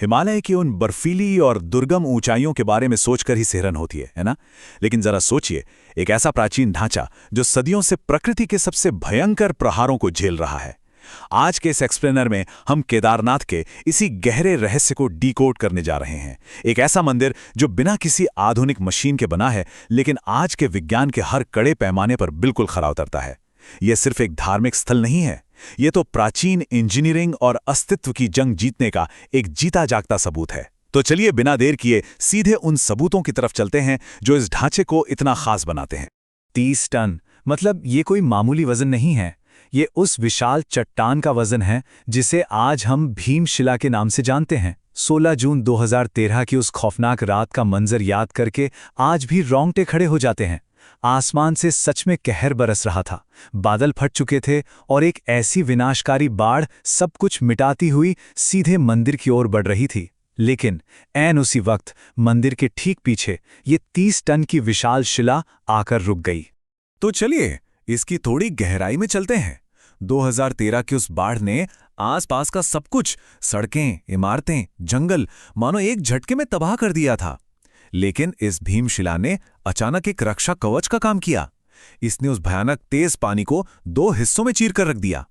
हिमालय की उन बर्फीली और दुर्गम ऊंचाइयों के बारे में सोचकर ही सिहरन होती है ना? लेकिन जरा सोचिए, एक ऐसा प्राचीन ढांचा जो सदियों से प्रकृति के सबसे भयंकर प्रहारों को झेल रहा है। आज के इस एक्सप्लेनर में हम केदारनाथ के इसी गहरे रहस्य को डीकोड करने जा रहे हैं। एक ऐसा मंदिर जो बिना किसी आधुनिक मशीन के बना है, लेकिन आज के विज्ञान के हर कड़े पैमाने पर बिल्कुल खरा उतरता है। यह सिर्फ एक धार्मिक स्थल नहीं है, ये तो प्राचीन इंजीनियरिंग और अस्तित्व की जंग जीतने का एक जीता जागता सबूत है। तो चलिए बिना देर किए सीधे उन सबूतों की तरफ चलते हैं जो इस ढांचे को इतना खास बनाते हैं। 30 टन, मतलब ये कोई मामूली वजन नहीं है। ये उस विशाल चट्टान का वजन है जिसे आज हम भीमशिला के नाम से जानते हैं। 16 जून 2013 की उस खौफनाक रात का मंजर याद करके आज भी रोंगटे खड़े हो जाते हैं। आसमान से सच में कहर बरस रहा था, बादल फट चुके थे और एक ऐसी विनाशकारी बाढ़ सब कुछ मिटाती हुई सीधे मंदिर की ओर बढ़ रही थी। लेकिन ऐन उसी वक्त मंदिर के ठीक पीछे ये 30 टन की विशाल शिला आकर रुक गई। तो चलिए इसकी थोड़ी गहराई में चलते हैं। 2013 की उस बाढ़ ने आसपास का सब कुछ, सड़कें, इमारतें, जंगल, मानो एक झटके में तबाह कर दिया था। लेकिन इस भीमशिला ने अचानक एक रक्षा कवच का काम किया। इसने उस भयानक तेज पानी को 2 हिस्सों में चीर कर रख दिया।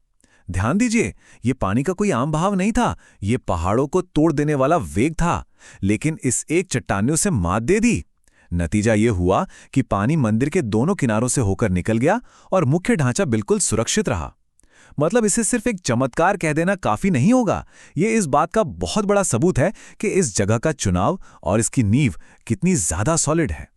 ध्यान दीजिए, ये पानी का कोई आम बहाव नहीं था, ये पहाड़ों को तोड़ देने वाला वेग था। लेकिन इस एक चट्टान ने उसे मात दे दी। नतीजा ये हुआ कि पानी मंदिर के दोनों किनारों से होकर निकल गया और मुख्य ढांचा बिल्कुल सुरक्षित रहा। मतलब इसे सिर्फ एक चमत्कार कह देना काफी नहीं होगा, ये इस बात का बहुत बड़ा सबूत है कि इस जगह का चुनाव और इसकी नींव कितनी ज्यादा सॉलिड है।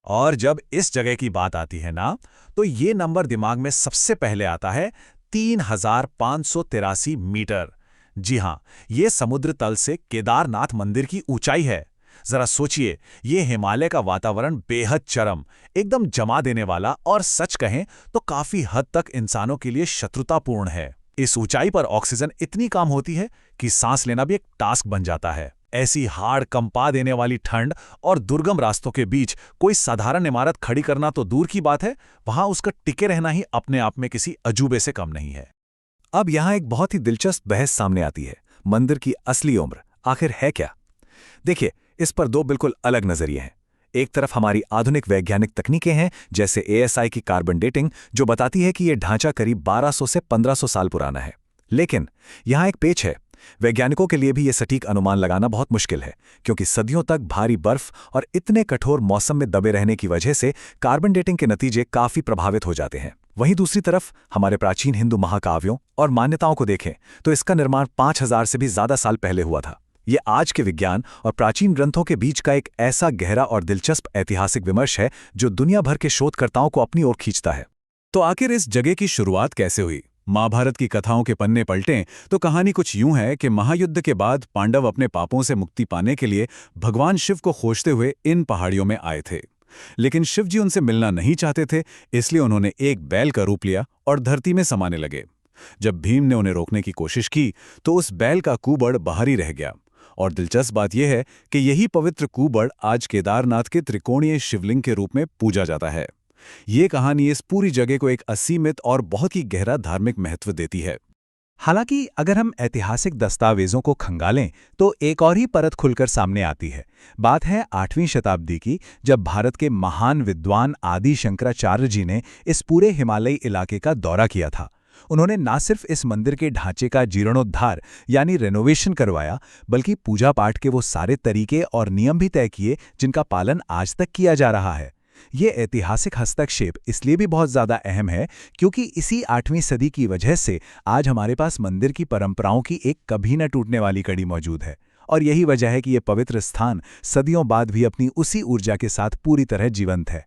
और जब इस जगह की बात आती है ना, तो ये नंबर दिमाग में सबसे पहले आता है 3583 मीटर। जी हां, ये समुद्र तल से केदारनाथ मंदिर की ऊंचाई है। जरा सोचिए, ये हिमालय का वातावरण बेहद चरम, एकदम जमा देने वाला और सच कहें तो काफी हद तक इंसानों के लिए शत्रुतापूर्ण है। इस ऊंचाई पर ऑक्सीजन इतनी कम होती है कि सांस लेना भी एक टास्क बन जाता है। ऐसी हाड़ कंपा देने वाली ठंड और दुर्गम रास्तों के बीच कोई साधारण इमारत खड़ी करना तो दूर की बात है, वहां उसका टिके रहना ही अपने आप में किसी अजूबे से कम नहीं है। अब यहां एक बहुत ही दिलचस्प बहस सामने आती है, मंदिर की असली उम्र आखिर है क्या? देखिए, इस पर 2 बिल्कुल अलग नजरिए हैं। एक तरफ हमारी आधुनिक वैज्ञानिक तकनीकें हैं, जैसे ASI की कार्बन डेटिंग, जो बताती है कि यह ढांचा करीब 1200 से 1500 साल पुराना है। लेकिन यहां एक पेच है। वैज्ञानिकों के लिए भी यह सटीक अनुमान लगाना बहुत मुश्किल है, क्योंकि सदियों तक भारी बर्फ और इतने कठोर मौसम में दबे रहने की वजह से कार्बन डेटिंग के नतीजे काफी प्रभावित हो जाते हैं। वहीं दूसरी तरफ हमारे प्राचीन हिंदू महाकाव्यों और मान्यताओं को देखें तो इसका निर्माण 5000 से भी ज्यादा साल पहले हुआ था। ये आज के विज्ञान और प्राचीन ग्रंथों के बीच का एक ऐसा गहरा और दिलचस्प ऐतिहासिक विमर्श है जो दुनिया भर के शोधकर्ताओं को अपनी ओर खींचता है। तो आखिर इस जगह की शुरुआत कैसे हुई? महाभारत की कथाओं के पन्ने पलटें तो कहानी कुछ यूं है कि महायुद्ध के बाद पांडव अपने पापों से मुक्ति पाने के लिए भगवान शिव को खोजते हुए इन पहाड़ियों में आए थे। लेकिन शिव जी उनसे मिलना नहीं चाहते थे, इसलिए उन्होंने एक बैल का रूप लिया और धरती में समाने लगे। जब भीम ने उन्हें रोकने की कोशिश की तो उस बैल का कुबड़ बाहर ही रह गया। और दिलचस्प बात यह है कि यही पवित्र कुबड़ आज केदारनाथ के त्रिकोणीय शिवलिंग के रूप में पूजा जाता है। ये कहानी इस पूरी जगह को एक असीमित और बहुत ही गहरा धार्मिक महत्व देती है। हालांकि अगर हम ऐतिहासिक दस्तावेजों को खंगालें तो एक और ही परत खुलकर सामने आती है। बात है 8वीं शताब्दी की, जब भारत के महान विद्वान आदि शंकराचार्य जी ने इस पूरे हिमालयी इलाके का दौरा किया था। उन्होंने न सिर्फ इस मंदिर के ढांचे का जीर्णोद्धार यानी रेनोवेशन करवाया, बल्कि पूजा पाठ के वो सारे तरीके और नियम भी तय किए जिनका पालन आज तक किया जा रहा है। ये ऐतिहासिक हस्तक्षेप इसलिए भी बहुत ज़्यादा अहम है क्योंकि इसी 8वीं सदी की वजह से आज हमारे पास मंदिर की परंपराओं की एक कभी न टूटने वाली कड़ी मौजूद है। और यही वजह है कि ये पवित्र स्थान सदियों बाद भी अपनी उसी ऊर्जा के साथ पूरी तरह जीवंत है।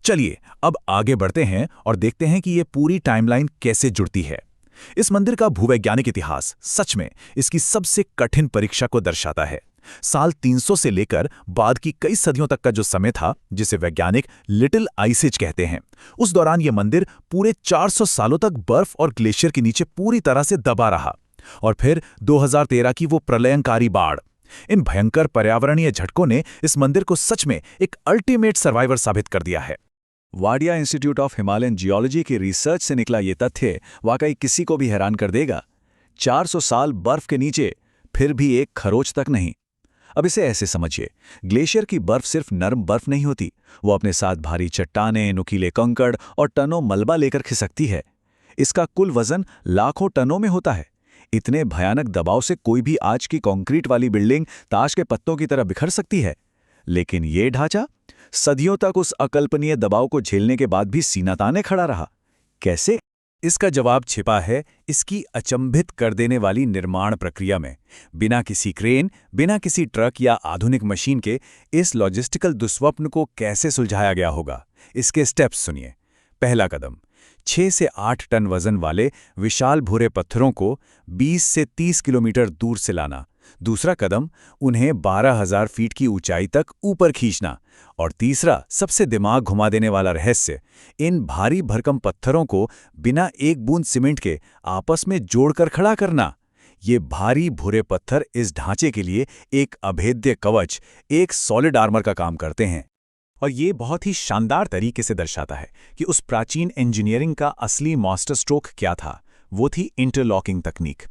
चलिए अब आगे बढ़ते हैं और देखते हैं कि ये पूरी टाइमलाइन कैसे जुड़ती है। इस मंदिर का भूवैज्ञानिक इतिहास सच में इसकी सबसे कठिन परीक्षा को दर्शाता है। साल 300 से लेकर बाद की कई सदियों तक का जो समय था, जिसे वैज्ञानिक लिटिल आइस एज कहते हैं, उस दौरान यह मंदिर पूरे 400 सालों तक बर्फ और ग्लेशियर के नीचे पूरी तरह से दबा रहा। और फिर 2013 की वो प्रलयंकारी बाढ़, इन भयंकर पर्यावरणीय झटकों ने इस मंदिर को सच में एक अल्टीमेट सर्वाइवर साबित कर दिया है। Wadia institute of Himalayan geology की रिसर्च से निकला ये तथ्य वाकई किसी को भी हैरान कर देगा। 400 साल बर्फ के नीचे फिर भी एक खरोच तक नहीं। अब इसे ऐसे समझिए, ग्लेशियर की बर्फ सिर्फ नरम बर्फ नहीं होती, वो अपने साथ भारी चट्टानें, नुकीले कंकड़ और टनों मलबा लेकर खिसकती है। इसका कुल वजन लाखों टनों में होता है। इतने भयानक दबाव से कोई भी आज की कंक्रीट वाली बिल्डिंग ताश के पत्तों की तरह बिखर सकती है, लेकिन ये ढांचा सदियों तक उस अकल्पनीय दबाव को झेलने के बाद भी सीना ताने खड़ा रहा। कैसे? इसका जवाब छिपा है इसकी अचंभित कर देने वाली निर्माण प्रक्रिया में। बिना किसी क्रेन, बिना किसी ट्रक या आधुनिक मशीन के इस लॉजिस्टिकल दुस्वप्न को कैसे सुलझाया गया होगा, इसके स्टेप्स सुनिए। पहला कदम, 6 से 8 टन वजन वाले विशाल भूरे पत्थरों को 20 से 30 किलोमीटर दूर से लाना। दूसरा कदम, उन्हें 12,000 फीट की ऊंचाई तक ऊपर खींचना। और तीसरा, सबसे दिमाग घुमा देने वाला रहस्य, इन भारी भरकम पत्थरों को बिना एक बूंद सीमेंट के आपस में जोड़कर खड़ा करना। ये भारी भूरे पत्थर इस ढांचे के लिए एक अभेद्य कवच, एक सॉलिड आर्मर का काम करते हैं। और ये बहुत ही शानदार तरीके से दर्शाता है कि उस प्राचीन इंजीनियरिंग का असली मास्टर स्ट्रोक क्या था। वो थी इंटरलॉकिंग तकनीक।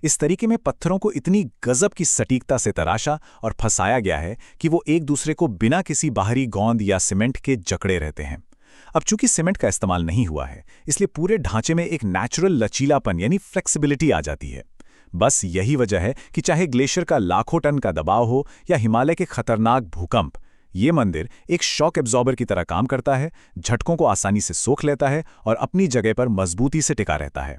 इस तरीके में पत्थरों को इतनी गजब की सटीकता से तराशा और फंसाया गया है कि वो एक दूसरे को बिना किसी बाहरी गोंद या सीमेंट के जकड़े रहते हैं। अब चूंकि सीमेंट का इस्तेमाल नहीं हुआ है, इसलिए पूरे ढांचे में एक नेचुरल लचीलापन यानी फ्लेक्सिबिलिटी आ जाती है। बस यही वजह है कि चाहे ग्लेशियर का लाखों टन का दबाव हो या हिमालय के खतरनाक भूकंप, ये मंदिर एक शॉक एब्जॉर्बर की तरह काम करता है, झटकों को आसानी से सोख लेता है और अपनी जगह पर मजबूती से टिका रहता है।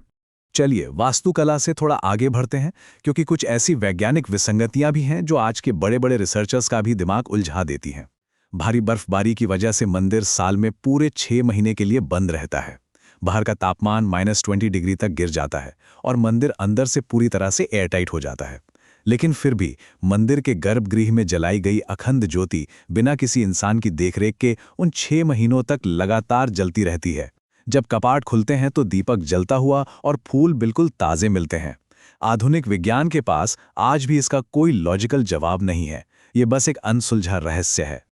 चलिए वास्तुकला से थोड़ा आगे बढ़ते हैं, क्योंकि कुछ ऐसी वैज्ञानिक विसंगतियां भी हैं जो आज के बड़े बड़े रिसर्चर्स का भी दिमाग उलझा देती हैं। भारी बर्फबारी की वजह से मंदिर साल में पूरे 6 महीने के लिए बंद रहता है। बाहर का तापमान -20 डिग्री तक गिर जाता है और मंदिर अंदर से पूरी तरह से एयरटाइट हो जाता है। लेकिन फिर भी मंदिर के गर्भगृह में जलाई गई अखंड ज्योति बिना किसी इंसान की देखरेख के उन 6 महीनों तक लगातार जलती रहती है। जब कपाट खुलते हैं तो दीपक जलता हुआ और फूल बिल्कुल ताजे मिलते हैं। आधुनिक विज्ञान के पास आज भी इसका कोई लॉजिकल जवाब नहीं है। ये बस एक अनसुलझा रहस्य है।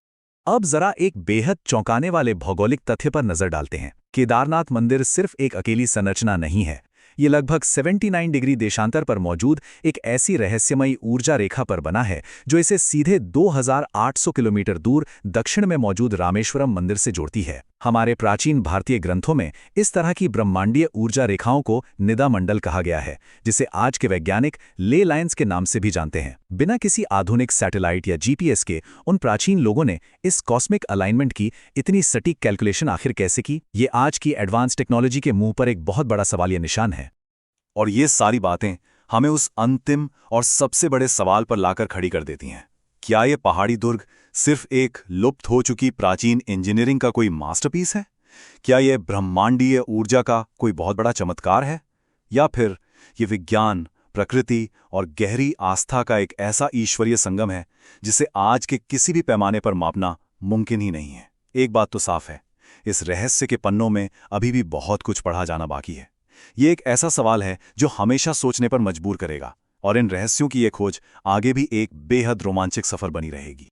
अब जरा एक बेहद चौंकाने वाले भौगोलिक तथ्य पर नजर डालते हैं। केदारनाथ मंदिर सिर्फ एक अकेली संरचना नहीं है। ये लगभग 79 डिग्री देशांतर पर मौजूद एक ऐसी रहस्यमयी ऊर्जा रेखा पर बना है जो इसे सीधे 2800 किलोमीटर दूर दक्षिण में मौजूद रामेश्वरम मंदिर से जोड़ती है। हमारे प्राचीन भारतीय ग्रंथों में इस तरह की ब्रह्मांडीय ऊर्जा रेखाओं को निदा मंडल कहा गया है, जिसे आज के वैज्ञानिक ले लाइन्स के नाम से भी जानते हैं। बिना किसी आधुनिक सैटेलाइट या जीपीएस के उन प्राचीन लोगों ने इस कॉस्मिक अलाइनमेंट की इतनी सटीक कैलकुलेशन आखिर कैसे की? ये आज की एडवांस टेक्नोलॉजी के मुंह पर एक बहुत बड़ा सवालिया निशान है। और ये सारी बातें हमें उस अंतिम और सबसे बड़े सवाल पर लाकर खड़ी कर देती हैं। क्या ये पहाड़ी दुर्ग सिर्फ एक लुप्त हो चुकी प्राचीन इंजीनियरिंग का कोई मास्टरपीस है? क्या यह ब्रह्मांडीय ऊर्जा का कोई बहुत बड़ा चमत्कार है? या फिर ये विज्ञान, प्रकृति और गहरी आस्था का एक ऐसा ईश्वरीय संगम है जिसे आज के किसी भी पैमाने पर मापना मुमकिन ही नहीं है? एक बात तो साफ है, इस रहस्य के पन्नों में अभी भी बहुत कुछ पढ़ा जाना बाकी है। ये एक ऐसा सवाल है जो हमेशा सोचने पर मजबूर करेगा, और इन रहस्यों की ये खोज आगे भी एक बेहद रोमांचक सफर बनी रहेगी।